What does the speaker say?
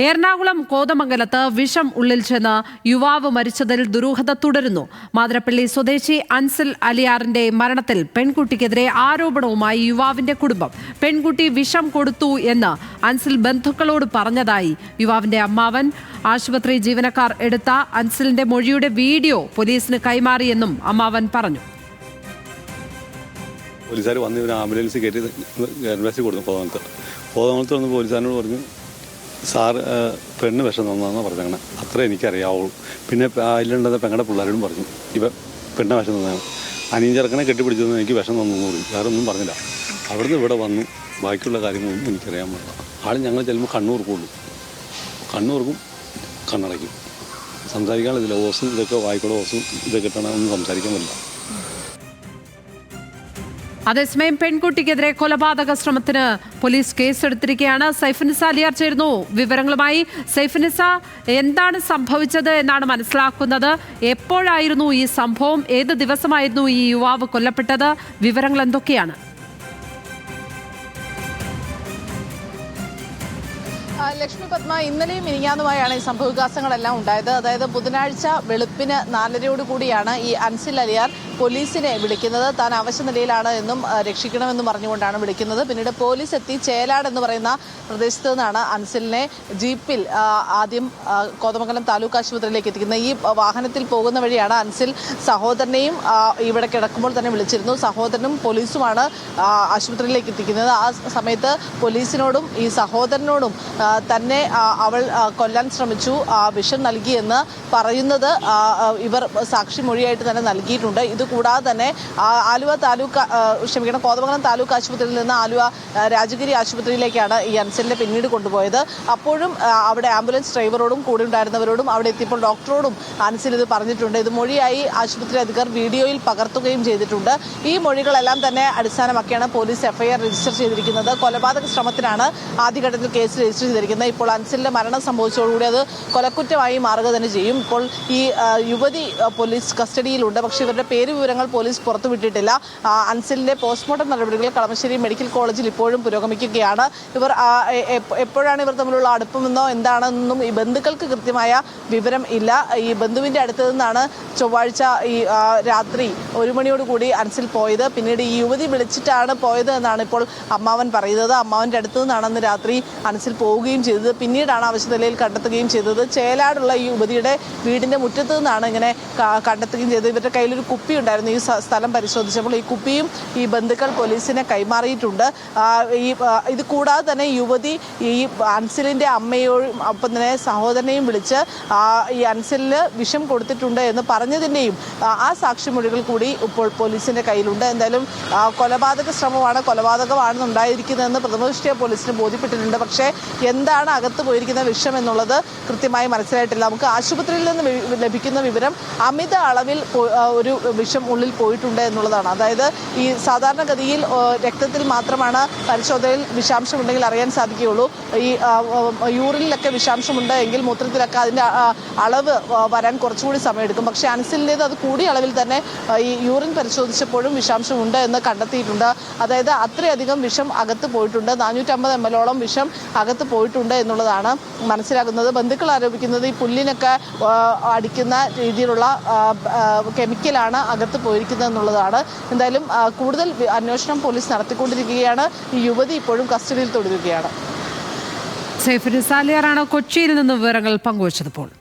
എറണാകുളം കോതമംഗലത്ത് വിഷം ഉള്ളിൽ ചെന്ന് യുവാവ് മരിച്ചതിൽ ദുരൂഹത തുടരുന്നു. മാതിരപ്പള്ളി സ്വദേശി അൻസിൽ അലിയാറിന്റെ മരണത്തിൽ പെൺകുട്ടിക്കെതിരെ ആരോപണവുമായി യുവാവിന്റെ കുടുംബം. പെൺകുട്ടി വിഷം കൊടുത്തു എന്ന് അൻസിൽ ബന്ധുക്കളോട് പറഞ്ഞതായി യുവാവിന്റെ അമ്മാവൻ. ആശുപത്രി ജീവനക്കാർ എടുത്ത അൻസിലിന്റെ മൊഴിയുടെ വീഡിയോ പോലീസിന് കൈമാറിയെന്നും അമ്മാവൻ പറഞ്ഞു. പോലീസുകാർ വന്ന് ഇവർ ആംബുലൻസ് കയറ്റി ഗർഭവതി കൊടുത്തു. കോതമംഗലത്ത് വന്ന് പോലീസുകാരോട് പറഞ്ഞു, സാർ പെണ്ണ് വിഷം തന്നതെന്നാണ് പറഞ്ഞങ്ങനെ. അത്രേ എനിക്കറിയാവുള്ളൂ. പിന്നെ അതിലുണ്ടെന്ന പെങ്ങളുടെ പിള്ളേരോടും പറഞ്ഞു, ഇവ പെണ്ണ് വിഷം തന്നതാണ്. അനിയൻ ചെറുക്കനെ കെട്ടിപ്പിടിച്ചതെന്ന് എനിക്ക് വിഷം തന്നെന്ന് പറഞ്ഞു. വേറെ ഒന്നും പറഞ്ഞില്ല. അവിടുന്ന് ഇവിടെ വന്നു. ബാക്കിയുള്ള കാര്യങ്ങളൊന്നും എനിക്കറിയാൻ പറ്റില്ല. ആളും ഞങ്ങൾ ചെല്ലുമ്പോൾ കണ്ണൂർക്കുള്ളൂ. കണ്ണൂർക്കും കണ്ണടയ്ക്കും. സംസാരിക്കാനുള്ളതില്ല. ഓസും ഇതൊക്കെ വായിക്കോടെ ഓസും ഇതൊക്കെ ഇട്ടാണ് ഒന്നും സംസാരിക്കാൻ പറ്റില്ല. അതേസമയം പെൺകുട്ടിക്കെതിരെ കൊലപാതക ശ്രമത്തിന് പോലീസ് കേസെടുത്തിരിക്കുകയാണ്. സൈഫുനിസ അലിയാർ ചേരുന്നു വിവരങ്ങളുമായി. സൈഫുനിസ, എന്താണ് സംഭവിച്ചത് എന്നാണ് മനസ്സിലാക്കുന്നത്? എപ്പോഴായിരുന്നു ഈ സംഭവം? ഏത് ദിവസമായിരുന്നു ഈ യുവാവ് കൊല്ലപ്പെട്ടത്? വിവരങ്ങൾ എന്തൊക്കെയാണ്? ലക്ഷ്മി പത്മ, ഇന്നലെയും മിനിഞ്ഞാന്നുമായാണ് ഈ സംഭവവികാസങ്ങളെല്ലാം ഉണ്ടായത്. അതായത് ബുധനാഴ്ച വെളുപ്പിന് 4:30 കൂടിയാണ് ഈ അൻസിൽ അലിയാർ പോലീസിനെ വിളിക്കുന്നത്. താൻ അവശ നിലയിലാണ് എന്നും രക്ഷിക്കണമെന്നും പറഞ്ഞുകൊണ്ടാണ് വിളിക്കുന്നത്. പിന്നീട് പോലീസ് എത്തി ചേലാട് എന്ന് പറയുന്ന പ്രദേശത്ത് നിന്നാണ് അൻസിലിനെ ജീപ്പിൽ ആദ്യം കോതമംഗലം താലൂക്ക് ആശുപത്രിയിലേക്ക് എത്തിക്കുന്നത്. ഈ വാഹനത്തിൽ പോകുന്ന വഴിയാണ് അൻസിൽ സഹോദരനെയും ഇവിടെ കിടക്കുമ്പോൾ തന്നെ വിളിച്ചിരുന്നു. സഹോദരനും പോലീസുമാണ് ആശുപത്രിയിലേക്ക് എത്തിക്കുന്നത്. ആ സമയത്ത് പോലീസിനോടും ഈ സഹോദരനോടും തന്നെ അവൾ കൊല്ലാൻ ശ്രമിച്ചു, വിഷം നൽകിയെന്ന് പറയുന്നത് ഇവർ സാക്ഷി മൊഴിയായിട്ട് തന്നെ നൽകിയിട്ടുണ്ട്. ഇതുകൂടാതെ തന്നെ കോതമംഗലം താലൂക്ക് ആശുപത്രിയിൽ നിന്ന് ആലുവ രാജഗിരി ആശുപത്രിയിലേക്കാണ് ഈ അൻസിലിനെ പിന്നീട് കൊണ്ടുപോയത്. അപ്പോഴും അവിടെ ആംബുലൻസ് ഡ്രൈവറോടും കൂടെ ഉണ്ടായിരുന്നവരോടും അവിടെ എത്തിയപ്പോൾ ഡോക്ടറോടും അൻസിൽ ഇത് പറഞ്ഞിട്ടുണ്ട്. ഇത് മൊഴിയായി ആശുപത്രി അധികൃതർ വീഡിയോയിൽ പകർത്തുകയും ചെയ്തിട്ടുണ്ട്. ഈ മൊഴികളെല്ലാം തന്നെ അടിസ്ഥാനമാക്കിയാണ് പോലീസ് എഫ്ഐആർ രജിസ്റ്റർ ചെയ്തിരിക്കുന്നത്. കൊലപാതക ശ്രമത്തിനാണ് ആദ്യഘട്ടത്തിൽ കേസ് രജിസ്റ്റർ ചെയ്തിരിക്കുന്നത്. ഇപ്പോൾ അൻസിലിന്റെ മരണം സംഭവിച്ചതോടുകൂടി അത് കൊലക്കുറ്റമായി മാറുക തന്നെ ചെയ്യും. ഇപ്പോൾ ഈ യുവതി പോലീസ് കസ്റ്റഡിയിലുണ്ട്. പക്ഷേ ഇവരുടെ പേര് വിവരങ്ങൾ പോലീസ് പുറത്തുവിട്ടിട്ടില്ല. അൻസിലിന്റെ പോസ്റ്റ്മോർട്ടം നടപടികൾ കളമശ്ശേരി മെഡിക്കൽ കോളേജിൽ ഇപ്പോഴും പുരോഗമിക്കുകയാണ്. ഇവർ എപ്പോഴാണ് ഇവർ തമ്മിലുള്ള അടുപ്പമെന്നോ എന്താണെന്നും ഈ ബന്ധുക്കൾക്ക് കൃത്യമായ വിവരം ഇല്ല. ഈ ബന്ധുവിന്റെ അടുത്ത് നിന്നാണ് ചൊവ്വാഴ്ച ഈ രാത്രി 1 മണിയോടുകൂടി അൻസിൽ പോയത്. പിന്നീട് ഈ യുവതി വിളിച്ചിട്ടാണ് പോയത് എന്നാണ് ഇപ്പോൾ അമ്മാവൻ പറയുന്നത്. അമ്മാവന്റെ അടുത്ത് നിന്നാണ് അന്ന് രാത്രി അൻസിൽ പോവുകയും ചെയ്തത്. പിന്നീടാണ് അവശനിലയിൽ കണ്ടെത്തുകയും ചെയ്തത്. ചേലാടുള്ള ഈ യുവതിയുടെ വീടിന്റെ മുറ്റത്ത് നിന്നാണ് ഇങ്ങനെ കണ്ടെത്തുകയും ചെയ്തത്. ഇവരുടെ കയ്യിലൊരു കുപ്പി ഉണ്ടായിരുന്നു. ഈ സ്ഥലം പരിശോധിച്ചപ്പോൾ ഈ കുപ്പിയും ഈ ബന്ധുക്കൾ പോലീസിനെ കൈമാറിയിട്ടുണ്ട്. ഇത് കൂടാതെ തന്നെ യുവതി ഈ അൻസിലിന്റെ അമ്മയോടും ഒപ്പം തന്നെ സഹോദരനെയും വിളിച്ച് ഈ അൻസിലിന് വിഷം കൊടുത്തിട്ടുണ്ട് എന്ന് പറഞ്ഞതിൻ്റെയും ആ സാക്ഷിമൊഴികൾ കൂടി ഇപ്പോൾ പോലീസിന്റെ കയ്യിലുണ്ട്. എന്തായാലും കൊലപാതക ശ്രമമാണ്, കൊലപാതകമാണെന്നുണ്ടായിരിക്കുന്നതെന്ന് പ്രഥമദൃഷ്ട്യാ പോലീസിന് ബോധ്യപ്പെട്ടിട്ടുണ്ട്. പക്ഷേ എന്താണ് അകത്ത് പോയിരിക്കുന്ന വിഷം എന്നുള്ളത് കൃത്യമായി മനസ്സിലായിട്ടില്ല. നമുക്ക് ആശുപത്രിയിൽ നിന്ന് ലഭിക്കുന്ന വിവരം അമിത അളവിൽ ഒരു വിഷം ഉള്ളിൽ പോയിട്ടുണ്ട് എന്നുള്ളതാണ്. അതായത് ഈ സാധാരണഗതിയിൽ രക്തത്തിൽ മാത്രമാണ് പരിശോധനയിൽ വിഷാംശമുണ്ടെങ്കിൽ അറിയാൻ സാധിക്കുകയുള്ളൂ. ഈ യൂറിനിലൊക്കെ വിഷാംശമുണ്ട് എങ്കിൽ മൂത്രത്തിലൊക്കെ അതിൻ്റെ അളവ് വരാൻ കുറച്ചുകൂടി സമയമെടുക്കും. പക്ഷേ അൻസിലിൻ്റേത് അത് കൂടിയ അളവിൽ തന്നെ ഈ യൂറിൻ പരിശോധിച്ചപ്പോഴും വിഷാംശമുണ്ട് എന്ന് കണ്ടെത്തിയിട്ടുണ്ട്. അതായത് അത്രയധികം വിഷം അകത്ത് പോയിട്ടുണ്ട്. 450 ml വിഷം അകത്ത് പോയിട്ടുണ്ട് എന്നുള്ളതാണ് മനസ്സിലാക്കുന്നത്. ബന്ധുക്കൾ ആരോപിക്കുന്നത് ഈ പുല്ലിനൊക്കെ അടിക്കുന്ന രീതിയിലുള്ള കെമിക്കലാണ് അകത്ത് പോയിരിക്കുന്നത് എന്നുള്ളതാണ്. എന്തായാലും കൂടുതൽ അന്വേഷണം പോലീസ് നടത്തിക്കൊണ്ടിരിക്കുകയാണ്. ഈ യുവതി ഇപ്പോഴും കസ്റ്റഡിയിൽ തുടരുകയാണ്. സൈഫുനിസ അലിയാറാണ് കൊച്ചിയിൽ നിന്ന് വിവരങ്ങൾ പങ്കുവച്ചത്.